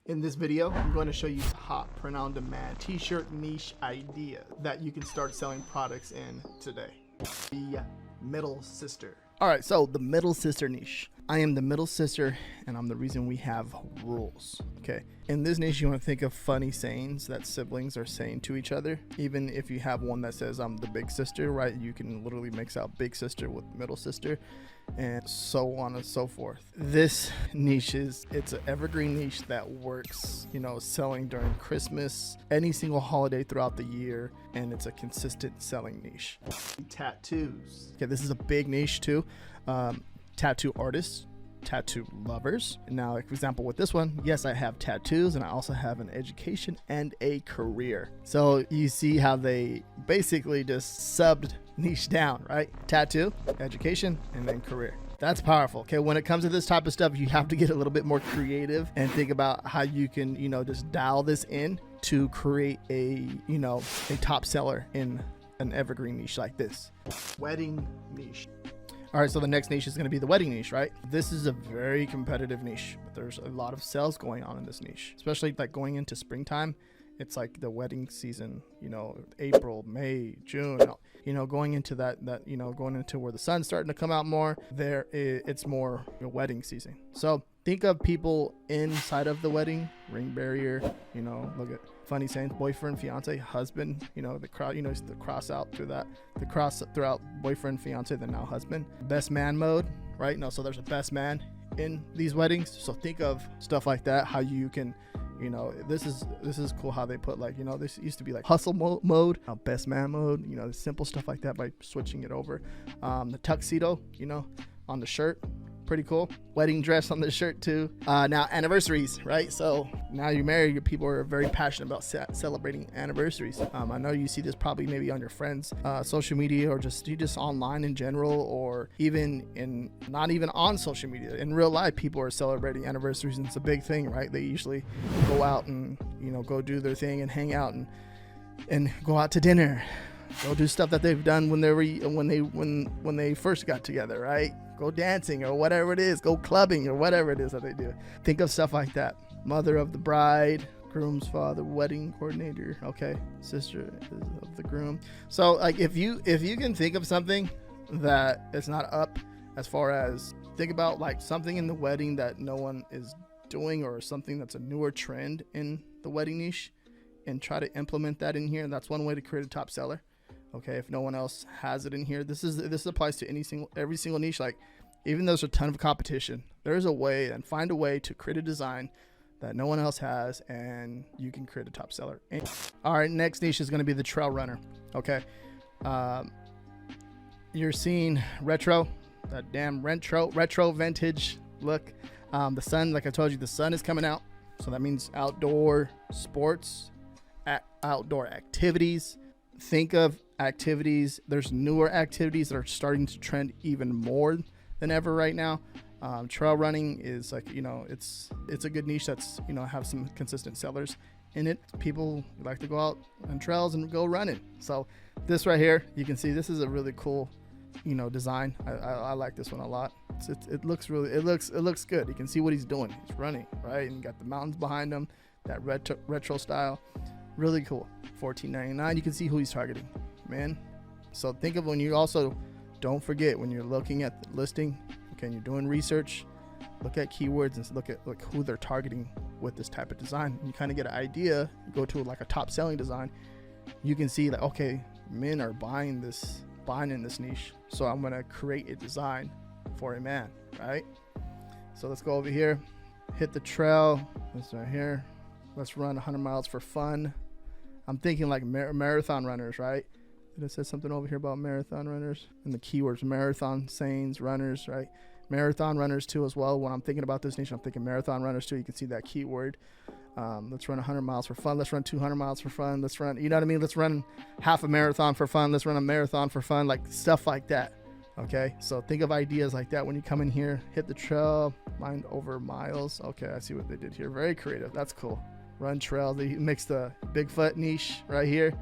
In this video, I'm going to show you hot print-on-demand t-shirt niche idea that you can start selling products in today. The middle sister. All right, so the middle sister niche. I am the middle sister, and I'm the reason we have rules. Okay, in this niche, you want to think of funny sayings that siblings are saying to each other. Even if you have one that says I'm the big sister, right? You can literally mix out big sister with middle sister, and so on and so forth. This niche it's an evergreen niche that works, selling during Christmas, any single holiday throughout the year, and it's a consistent selling niche. Tattoos. Okay, this is a big niche too. Tattoo artists, tattoo lovers. Now, for example, with this one, yes, I have tattoos and I also have an education and a career. So you see how they basically just subbed niche down, right? Tattoo, education, and then career. That's powerful. Okay, when it comes to this type of stuff, you have to get a little bit more creative and think about how you can, just dial this in to create a top seller in an evergreen niche like this. Wedding niche. All right, so the next niche is going to be the wedding niche, right? This is a very competitive niche, but there's a lot of sales going on in this niche, especially like going into springtime. It's like the wedding season, April, May, June, going into going into where the sun's starting to come out more. It's more wedding season. So think of people inside of the wedding, ring barrier, look at funny sayings, boyfriend, fiance, husband, the crowd, the cross out through that, the cross throughout boyfriend, fiance, then now husband. Best man mode, right? So there's a best man in these weddings. So think of stuff like that, how you can, this is cool how they put this used to be like hustle mode, best man mode, the simple stuff like that by switching it over. The tuxedo, on the shirt. Pretty cool. Wedding dress on the shirt too. Now anniversaries, right? So now you're married, your people are very passionate about celebrating anniversaries. I know you see this probably maybe on your friends' social media, or just online in general, or even not even on social media. In real life, people are celebrating anniversaries, and it's a big thing, right? They usually go out and go do their thing and hang out and go out to dinner. Go do stuff that they've done when they first got together, right? Go dancing or whatever it is. Go clubbing or whatever it is that they do. Think of stuff like that. Mother of the bride, groom's father, wedding coordinator. Okay, sister of the groom. So like if you can think of something that is not up, as far as think about like something in the wedding that no one is doing, or something that's a newer trend in the wedding niche, and try to implement that in here. And that's one way to create a top seller. Okay, if no one else has it in here, this applies to every single niche. Like, even though there's a ton of competition, there's a way, and find a way to create a design that no one else has, and you can create a top seller. All right, next niche is going to be the trail runner. Okay, you're seeing retro, that damn retro vintage look. The sun, like I told you, the sun is coming out, so that means outdoor sports, outdoor activities. Think of activities. There's newer activities that are starting to trend even more than ever right now. Trail running is like, it's a good niche that's, have some consistent sellers in it. People like to go out on trails and go running. So this right here, you can see this is a really cool, design. I like this one a lot. It looks good. You can see what he's doing. He's running, right? And you got the mountains behind him, that retro style. Really cool. $14.99. You can see who he's targeting, man. So think of when you also, don't forget when you're looking at the listing, okay, and you're doing research, look at keywords and look at who they're targeting with this type of design. You kind of get an idea. You go to like a top selling design, you can see that, okay, men are buying in this niche, so I'm gonna create a design for a man, right? So let's go over here, hit the trail. This right here. Let's run 100 miles for fun. I'm thinking like marathon runners, right? Did it say something over here about marathon runners? And the keywords, marathon sayings, runners, right? Marathon runners too as well. When I'm thinking about this niche, I'm thinking marathon runners too. You can see that keyword. Let's run 100 miles for fun. Let's run 200 miles for fun. Let's run, you know what I mean? Let's run half a marathon for fun. Let's run a marathon for fun, like stuff like that. Okay, so think of ideas like that when you come in here. Hit the trail, mind over miles. Okay, I see what they did here. Very creative. That's cool. Run trail. They mix the Bigfoot niche right here.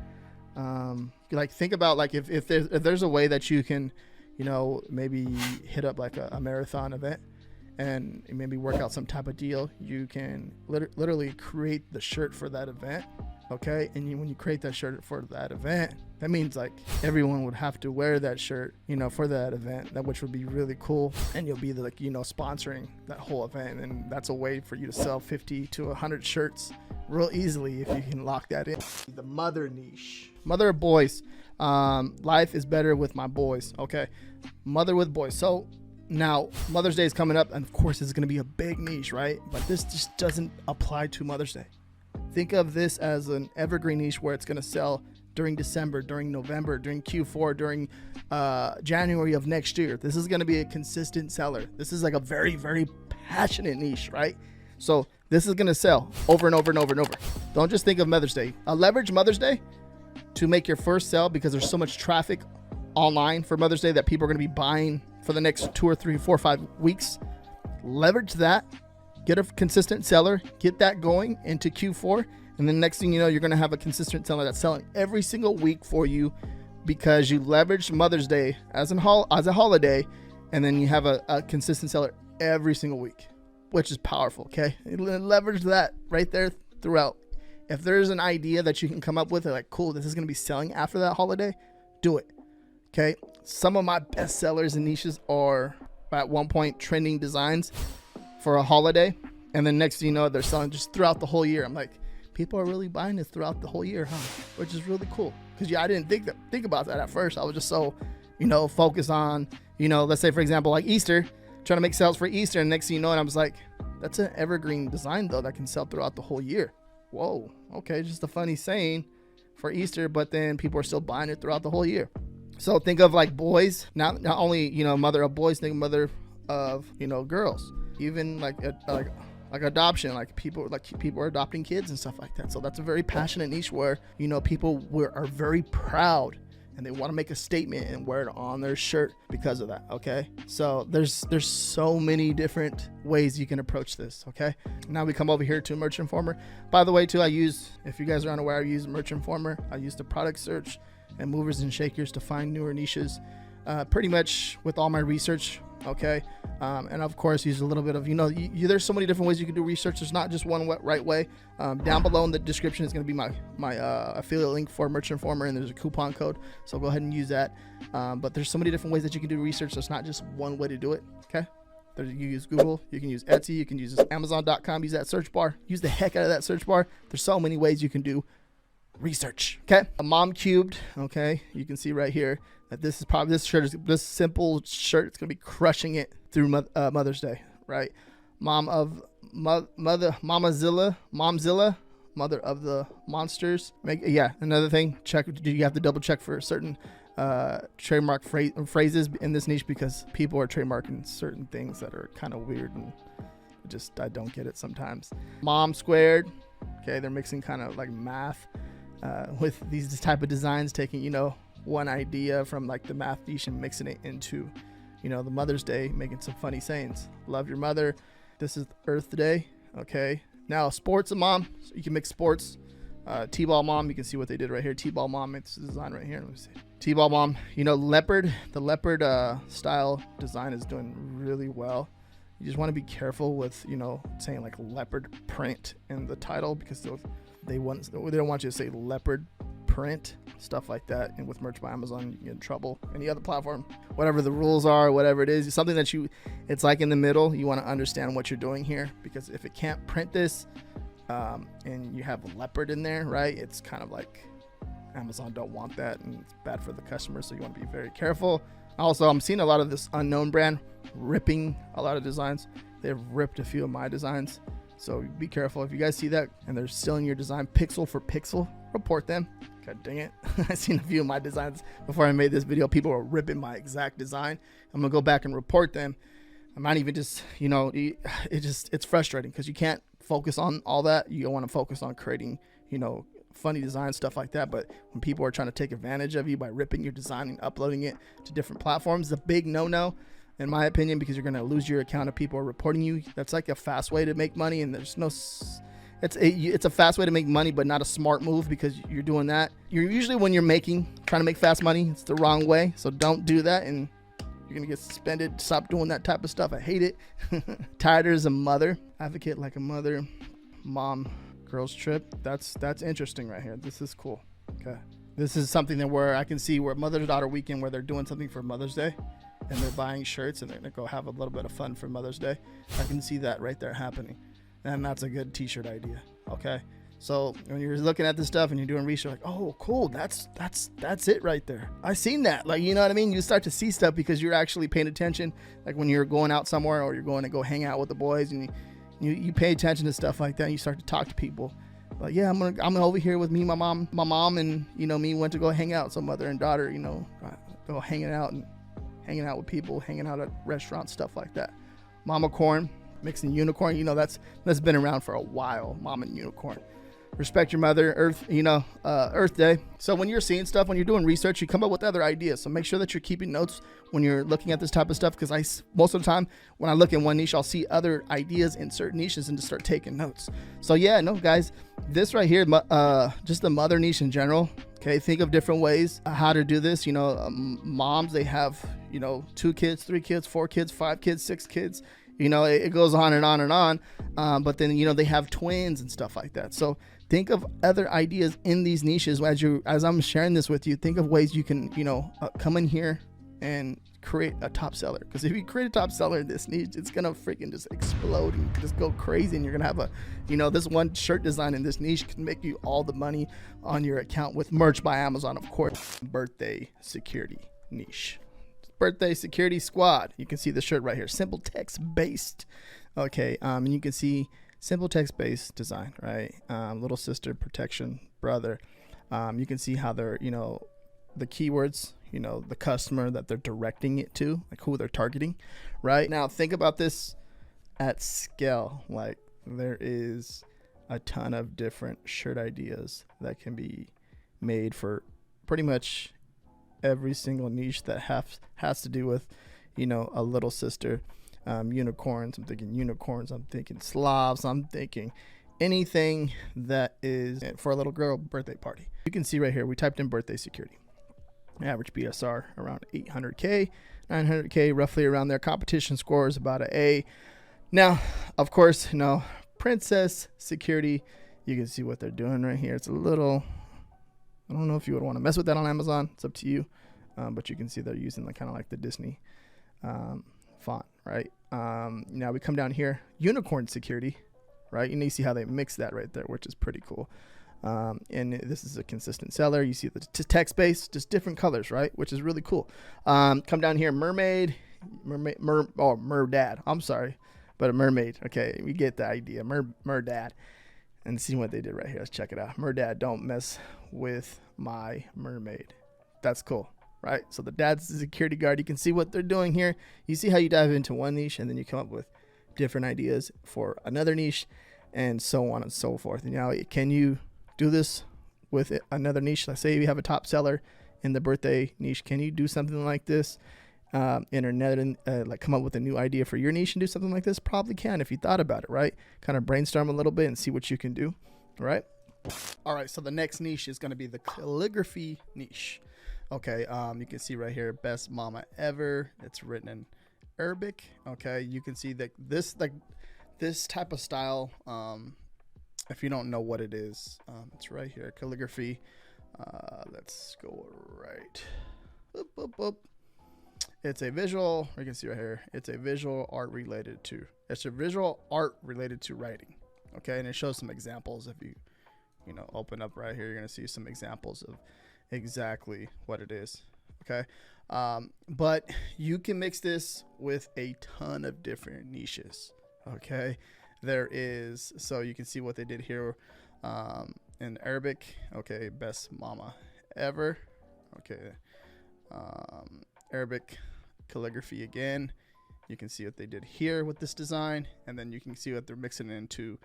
Like think about like if there's a way that you can, maybe hit up like a marathon event and maybe work out some type of deal, you can literally create the shirt for that event. Okay, and when you create that shirt for that event, that means like everyone would have to wear that shirt, you know, for that event, which would be really cool. And you'll be like, you know, sponsoring that whole event, and that's a way for you to sell 50 to 100 shirts real easily if you can lock that in. The mother niche, mother of boys. Life is better with my boys. Okay, mother with boys. So now Mother's Day is coming up, and of course it's going to be a big niche, right? But this just doesn't apply to Mother's Day. Think of this as an evergreen niche where it's going to sell during December, during November, during Q4, during January of next year. This is going to be a consistent seller. This is like a very, very passionate niche, right? So this is going to sell over and over and over and over. Don't just think of Mother's Day. Leverage Mother's Day to make your first sell, because there's so much traffic online for Mother's Day that people are going to be buying for the next 2 or 3, 4, 5 weeks. Leverage that. Get a consistent seller, get that going into Q4, and then next thing you know, you're going to have a consistent seller that's selling every single week for you, because you leveraged Mother's Day as a holiday, and then you have a consistent seller every single week, which is powerful. Okay, leverage that right there throughout. If there's an idea that you can come up with, like, cool, this is going to be selling after that holiday, do it. Okay, some of my best sellers and niches are at one point trending designs for a holiday, and then next thing you know, they're selling just throughout the whole year. I'm like, people are really buying this throughout the whole year, huh? Which is really cool, because I didn't think about that at first. I was just so, you know, focused on, you know, let's say for example like Easter, trying to make sales for Easter, and next thing you know, and I was like, that's an evergreen design though that can sell throughout the whole year. Whoa, okay, just a funny saying for Easter, but then people are still buying it throughout the whole year. So think of like boys, not only, you know, mother of boys, think of mother of, you know, girls. Even like adoption, like people are adopting kids and stuff like that. So that's a very passionate niche where, you know, people are very proud and they want to make a statement and wear it on their shirt because of that. Okay, so there's so many different ways you can approach this. Okay, now we come over here to Merch Informer. By the way, too, if you guys are unaware, I use Merch Informer. I use the product search and movers and shakers to find newer niches, pretty much with all my research. Okay, and of course use a little bit of, you know, there's so many different ways you can do research. There's not just one right way. Down below in the description is going to be my affiliate link for Merch Informer, and there's a coupon code, so go ahead and use that. But there's so many different ways that you can do research. So it's not just one way to do it. Okay, you use Google, you can use Etsy, you can use Amazon.com, use that search bar, use the heck out of that search bar. There's so many ways you can do research. Okay, a mom cubed. Okay, you can see right here that this simple shirt, it's gonna be crushing it through Mother's Day, right? Momzilla, mother of the monsters. Another thing, you have to double check for certain trademark phrases in this niche, because people are trademarking certain things that are kind of weird, and I don't get it sometimes. Mom squared. Okay, they're mixing kind of like math with these type of designs, taking, you know, one idea from like the math niche and mixing it into, you know, the Mother's Day, making some funny sayings. Love your mother. This is Earth Day. Okay, now sports and mom, so you can mix sports. T-ball mom, you can see what they did right here. T-ball mom, it's the design right here. Let me see. T-ball mom, you know, the leopard style design is doing really well. You just want to be careful with, you know, saying like leopard print in the title, because they don't want you to say leopard print, stuff like that. And with Merch by Amazon, you get in trouble. Any other platform, whatever the rules are, whatever it is, something that it's like in the middle. You want to understand what you're doing here, because if it can't print this and you have a leopard in there, right, it's kind of like Amazon don't want that, and it's bad for the customer. So you want to be very careful. Also, I'm seeing a lot of this unknown brand ripping a lot of designs. They've ripped a few of my designs, so be careful. If you guys see that and they're stealing your design pixel for pixel, report them. God dang it. I've seen a few of my designs before I made this video. People were ripping my exact design. I'm gonna go back and report them. I might even just, you know, it's frustrating, because you can't focus on all that. You want to focus on creating, you know, funny design, stuff like that. But when people are trying to take advantage of you by ripping your design and uploading it to different platforms, it's a big no-no in my opinion, because you're going to lose your account if people are reporting you. That's like a fast way to make money, and there's no, it's a fast way to make money, but not a smart move, because you're doing that. You're usually, when you're trying to make fast money, it's the wrong way. So don't do that, and You're gonna get suspended. Stop doing that type of stuff. I hate it. Tired as a mother. Advocate like a mother. Mom, girls trip. That's interesting right here. This is cool. Okay. This is something that where I can see where mother-daughter weekend where they're doing something for Mother's Day and they're buying shirts and they're gonna go have a little bit of fun for Mother's Day. I can see that right there happening. And that's a good t-shirt idea. Okay. So when you're looking at this stuff and you're doing research, like, oh, cool, that's it right there. I seen that. Like, you know what I mean? You start to see stuff because you're actually paying attention. Like when you're going out somewhere or you're going to go hang out with the boys and you pay attention to stuff like that. And you start to talk to people. But yeah, I'm over here with me, my mom, and me went to go hang out. So mother and daughter, go hanging out with people, hanging out at restaurants, stuff like that. Mama corn, mixing unicorn. That's been around for a while. Mom and unicorn. Respect your mother, Earth, Earth Day. So when you're seeing stuff, when you're doing research, you come up with other ideas. So make sure that you're keeping notes when you're looking at this type of stuff, because most of the time when I look in one niche, I'll see other ideas in certain niches and just start taking notes. So yeah, no guys, this right here, just the mother niche in general. Okay, think of different ways how to do this. Moms, they have 2 kids, 3 kids, 4 kids, 5 kids, 6 kids. It goes on and on and on. But then they have twins and stuff like that. So think of other ideas in these niches as I'm sharing this with you. Think of ways you can come in here and create a top seller, because if you create a top seller in this niche, it's gonna freaking just explode and just go crazy, and you're gonna have this one shirt design in this niche can make you all the money on your account with merch by Amazon, of course. Birthday security niche. Birthday security squad. You can see the shirt right here, simple text based. Okay, and you can see simple text based design, right? Little sister, protection, brother. You can see how they're the keywords, the customer that they're directing it to, like who they're targeting, right? Now think about this at scale. Like there is a ton of different shirt ideas that can be made for pretty much every single niche that has to do with a little sister. Unicorns, I'm thinking unicorns, I'm thinking Slavs, I'm thinking anything that is for a little girl birthday party. You can see right here, we typed in birthday security. Average BSR around 800K, 900K, roughly around there. Competition score is about an A. Now, of course, princess security, you can see what they're doing right here. It's a little, I don't know if you would want to mess with that on Amazon. It's up to you. But you can see they're using kind of like the Disney font, right? Now we come down here, unicorn security, right? You see how they mix that right there, which is pretty cool. And this is a consistent seller. You see the text base, just different colors, right? Which is really cool. Come down here, mermaid, merdad. I'm sorry, but a mermaid. Okay, we get the idea. Merdad. And see what they did right here. Let's check it out. Merdad, don't mess with my mermaid. That's cool, right? So the dad's the security guard. You can see what they're doing here. You see how you dive into one niche and then you come up with different ideas for another niche and so on and so forth. And now, can you do this with another niche? Let's say you have a top seller in the birthday niche. Can you do something like this like come up with a new idea for your niche and do something like this? Probably can if you thought about it, right? Kind of brainstorm a little bit and see what you can do, right? All right, so the next niche is going to be the calligraphy niche. Okay, you can see right here, best mama ever. It's written in Arabic. Okay, you can see that this type of style, if you don't know what it is, it's right here, calligraphy. Let's go right. Boop, boop, boop. It's a visual, you can see right here, it's a visual art related to writing. Okay, and it shows some examples. If you open up right here, you're going to see some examples of exactly what it is. Okay, but you can mix this with a ton of different niches. Okay, so you can see what they did here in Arabic. Okay, best mama ever. Okay, Arabic calligraphy again. You can see what they did here with this design, and then you can see what they're mixing into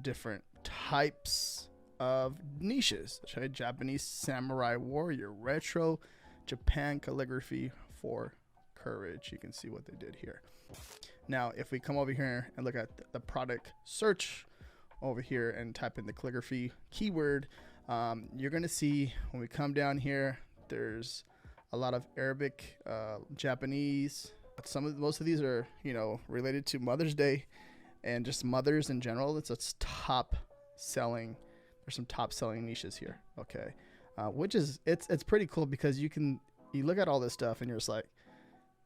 different types of niches. Okay, Japanese samurai warrior, retro Japan calligraphy for courage. You can see what they did here. Now if we come over here and look at the product search over here and type in the calligraphy keyword, you're gonna see when we come down here, there's a lot of Arabic, Japanese. Most of these are, you know, related to Mother's Day and just mothers in general. It's top selling. There's some top selling niches here. Okay. Which is, it's pretty cool because you look at all this stuff and you're just like,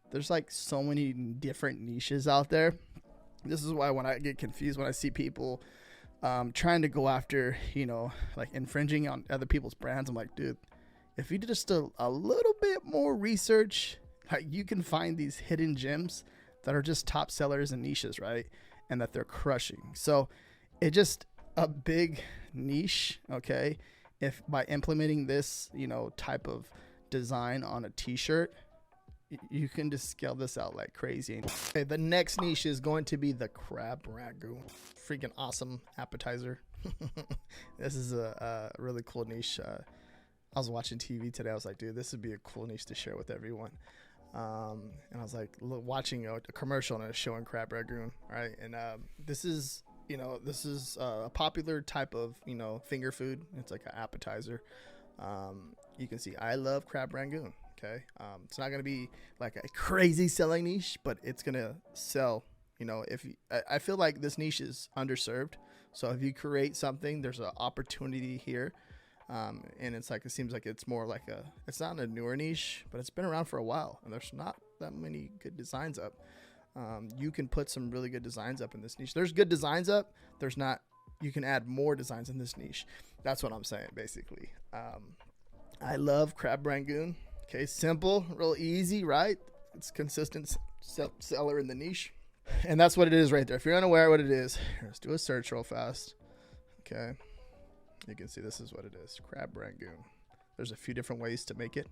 there's like so many different niches out there. This is why when I get confused when I see people trying to go after, you know, like infringing on other people's brands, I'm like, dude, if you did just a little bit more research, like, you can find these hidden gems that are just top sellers and niches, right? And that they're crushing. So it just a big niche, okay? If by implementing this, you know, type of design on a t-shirt, you can just scale this out like crazy. Okay, the next niche is going to be the crab ragu. Freaking awesome appetizer. This is a really cool niche. I was watching TV today. I was like, dude, this would be a cool niche to share with everyone. And I was like, watching a commercial and it's showing crab ragu, right? And this is, you know, this is a popular type of, you know, finger food. It's like an appetizer. You can see I love crab ragu. Okay, it's not gonna be like a crazy selling niche, but it's gonna sell. You know, I feel like this niche is underserved. So if you create something, there's an opportunity here. And it's like, it seems like it's more like it's not a newer niche, but it's been around for a while and there's not that many good designs up. You can put some really good designs up in this niche. There's good designs up. There's not, you can add more designs in this niche. That's what I'm saying, basically. I love crab rangoon. Okay. Simple, real easy, right? It's consistent seller in the niche. And that's what it is right there. If you're unaware what it is, here, let's do a search real fast. Okay. You can see this is what it is. Crab rangoon. There's a few different ways to make it.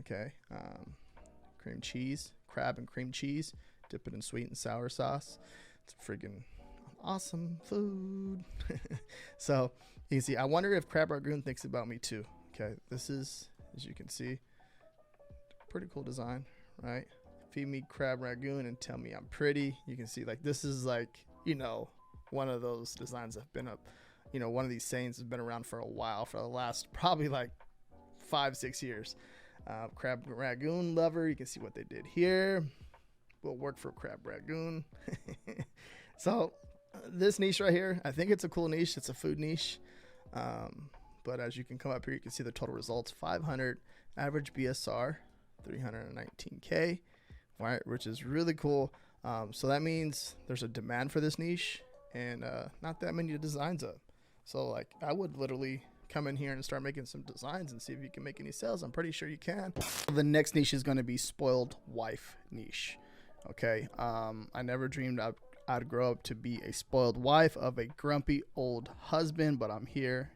Okay. Cream cheese, crab and cream cheese. Dip it in sweet and sour sauce. It's freaking awesome food. So you can see, I wonder if crab rangoon thinks about me too. Okay. This is, as you can see, pretty cool design, right? Feed me crab rangoon and tell me I'm pretty. You can see, like, this is like, you know, one of those designs that have been up. You know, one of these sayings has been around for a while, for the last probably like 5-6 years. Crab rangoon lover. You can see what they did here. Will work for crab rangoon. So this niche right here, I think it's a cool niche. It's a food niche. But as you can come up here, you can see the total results: 500, average BSR 319K, right? Which is really cool. So that means there's a demand for this niche and not that many designs up. So like, I would literally come in here and start making some designs and see if you can make any sales. I'm pretty sure you can. The next niche is going to be spoiled wife niche. Okay. I never dreamed I'd grow up to be a spoiled wife of a grumpy old husband, but I'm here.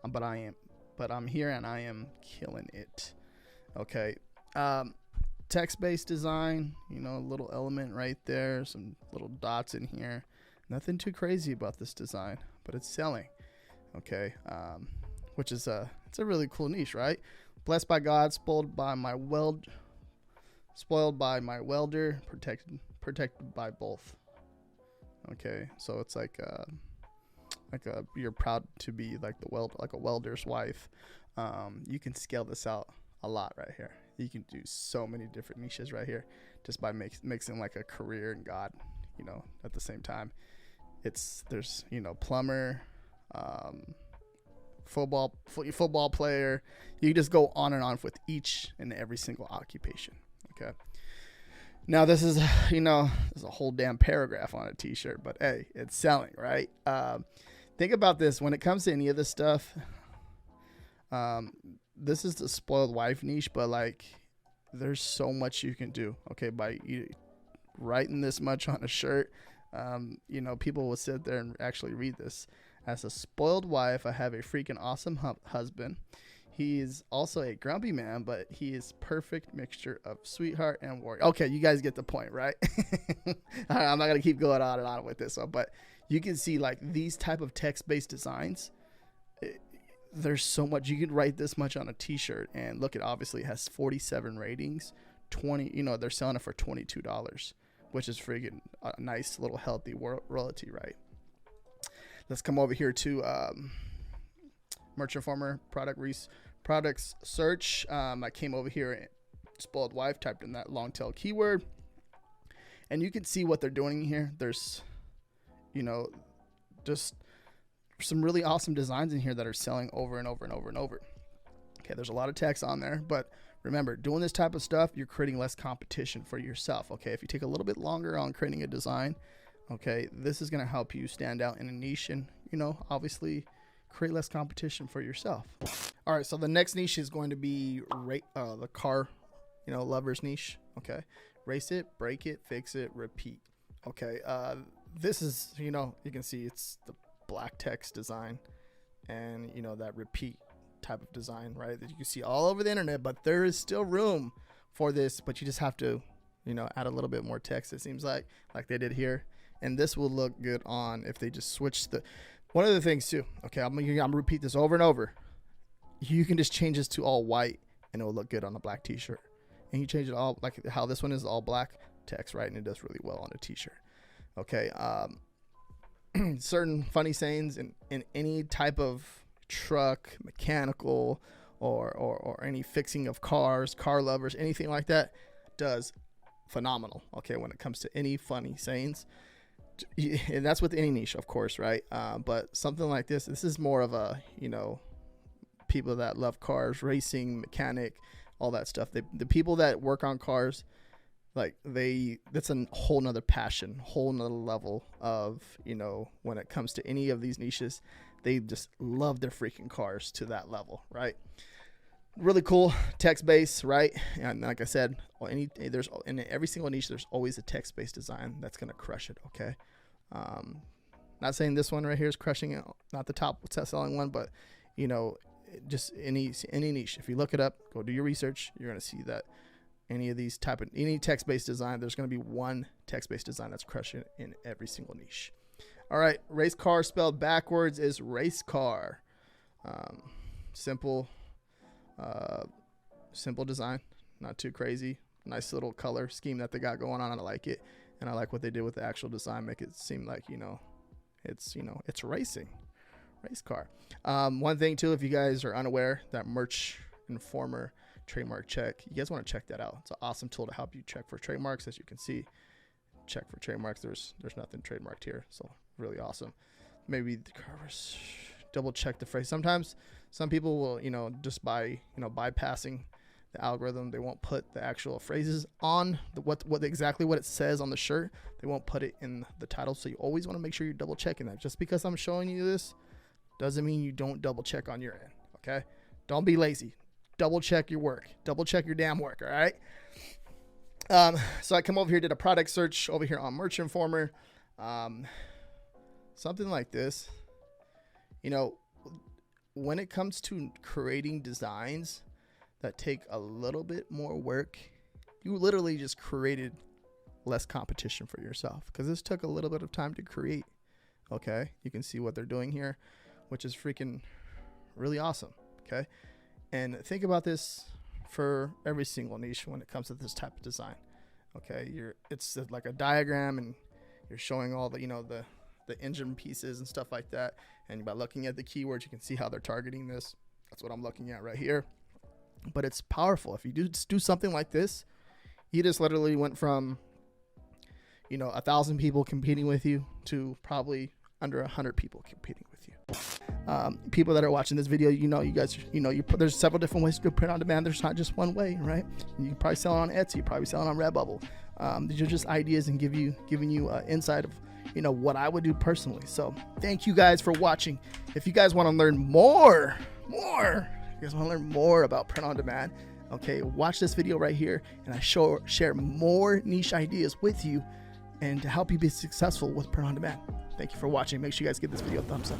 But I'm here and I am killing it. Okay. Text-based design, you know, a little element right there, some little dots in here. Nothing too crazy about this design, but it's selling. Okay. Which is it's a really cool niche, right? Blessed by God, spoiled by my welder, protected by both. Okay. So it's like you're proud to be like a welder's wife. You can scale this out a lot right here. You can do so many different niches right here just by mixing like a career and God, you know, at the same time. There's, you know, plumber, football player. You just go on and on with each and every single occupation. Okay. Now this is, you know, there's a whole damn paragraph on a t-shirt, but hey, it's selling, right? Think about this when it comes to any of this stuff. This is the spoiled wife niche, but like, there's so much you can do. Okay, by writing this much on a shirt, you know, people will sit there and actually read this. As a spoiled wife, I have a freaking awesome husband. He is also a grumpy man, but he is perfect mixture of sweetheart and warrior. Okay, you guys get the point, right? I'm not gonna keep going on and on with this one, but you can see like these type of text-based designs. There's so much you can write this much on a t-shirt, and look, it obviously has 47 ratings. 20, you know, they're selling it for $22, which is freaking a nice little healthy royalty, right? Let's come over here to merchant farmer product products search. I came over here, spoiled wife, typed in that long tail keyword, and you can see what they're doing here. There's, you know, just some really awesome designs in here that are selling over and over and over and over. Okay, there's a lot of text on there, but remember, doing this type of stuff, you're creating less competition for yourself. Okay, if you take a little bit longer on creating a design, okay, this is going to help you stand out in a niche and, you know, obviously create less competition for yourself. All right, so the next niche is going to be the car, you know, lovers niche. Okay, race it, break it, fix it, repeat. Okay, this is, you know, you can see it's the black text design and, you know, that repeat type of design, right, that you can see all over the internet. But there is still room for this, but you just have to, you know, add a little bit more text, it seems like they did here. And this will look good on if they just switch the, one of the things too, okay, I'm gonna repeat this over and over. You can just change this to all white and it will look good on a black t-shirt. And you change it all, like how this one is all black text, right, and it does really well on a t-shirt. Okay, certain funny sayings in any type of truck, mechanical, or any fixing of cars, car lovers, anything like that, does phenomenal. Okay, when it comes to any funny sayings, and that's with any niche, of course, right? But something like this is more of a, you know, people that love cars, racing, mechanic, all that stuff. The people that work on cars, like that's a whole nother passion, whole nother level of, you know, when it comes to any of these niches, they just love their freaking cars to that level, right? Really cool text-based, right? And like I said, there's in every single niche, there's always a text-based design that's gonna crush it. Okay, not saying this one right here is crushing it, not the top selling one, but, you know, just any niche. If you look it up, go do your research, you're gonna see that any of these any text-based design, there's gonna be one text-based design that's crushing it in every single niche. All right, race car spelled backwards is race car. Simple design, not too crazy. Nice little color scheme that they got going on. I like it, and I like what they did with the actual design. Make it seem like, you know, it's racing, race car. One thing too, if you guys are unaware, that Merch Informer trademark check, you guys want to check that out. It's an awesome tool to help you check for trademarks. As you can see, check for trademarks. There's nothing trademarked here, so really awesome. Maybe the covers, double check the phrase. Sometimes some people will, you know, just by, you know, bypassing the algorithm, they won't put the actual phrases on what exactly what it says on the shirt. They won't put it in the title. So you always want to make sure you're double checking that. Just because I'm showing you this doesn't mean you don't double check on your end. Okay, don't be lazy. Double check your work. Double check your damn work. All right. So I come over here, did a product search over here on Merch Informer. Something like this, you know, when it comes to creating designs that take a little bit more work, you literally just created less competition for yourself, because this took a little bit of time to create. Okay, you can see what they're doing here, which is freaking really awesome. Okay, and think about this for every single niche when it comes to this type of design. Okay, it's like a diagram, and you're showing all the, you know, the engine pieces and stuff like that, and by looking at the keywords, you can see how they're targeting this. That's what I'm looking at right here. But it's powerful. If you do something like this, you just literally went from, you know, 1,000 people competing with you to probably under 100 people competing with you. People that are watching this video, you know, you guys, you know, there's several different ways to do print on demand. There's not just one way, right? You can probably sell it on Etsy, probably sell it on Redbubble. These are just ideas and giving you insight of, you know, what I would do personally. So thank you guys for watching. If you guys want to learn more, you guys want to learn more about print on demand, okay, watch this video right here, and I share more niche ideas with you and to help you be successful with print on demand. Thank you for watching. Make sure you guys give this video a thumbs up.